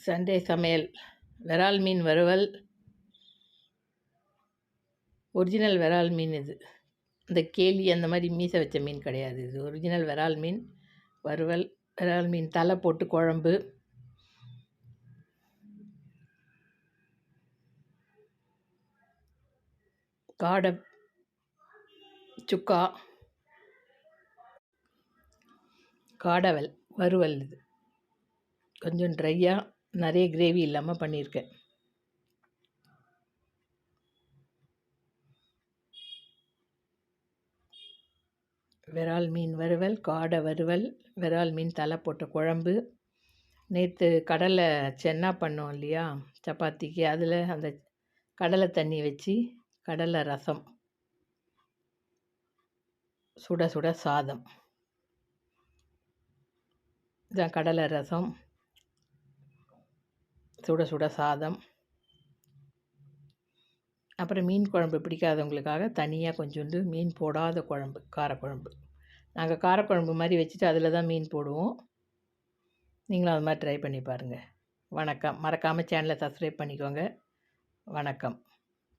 Sunday சமையல் விரால் மீன் வறுவல். Original விரால் மீன் இது. இந்த கேலி அந்த மாதிரி மீசை வச்ச மீன் கிடையாது. இது ஒரிஜினல் விரால் மீன் வறுவல். விரால் மீன் தலை போட்டு குழம்பு. காடை சுக்கா. காடை வறுவல். இது கொஞ்சம் ட்ரையாக நிறைய கிரேவி இல்லாமல் பண்ணியிருக்கேன். விரால் மீன் வறுவல், காடை வறுவல், விரால் மீன் தலை போட்ட குழம்பு. நேற்று கடலை சென்னா பண்ணோம் இல்லையா சப்பாத்திக்கு, அதில் அந்த கடலை தண்ணி வச்சு கடலை ரசம், சுட சுட சாதம். இதான் கடலை ரசம், சுட சுட சாதம். அப்புறம் மீன் குழம்பு பிடிக்காதவங்களுக்காக தனியாக கொஞ்சோண்டு மீன் போடாத குழம்பு, காரக்குழம்பு. நாங்கள் காரக்குழம்பு மாதிரி வச்சுட்டு அதில் தான் மீன் போடுவோம். நீங்களும் அது மாதிரி ட்ரை பண்ணி பாருங்கள். வணக்கம். மறக்காமல் சேனலை சப்ஸ்கிரைப் பண்ணிக்கோங்க. வணக்கம்.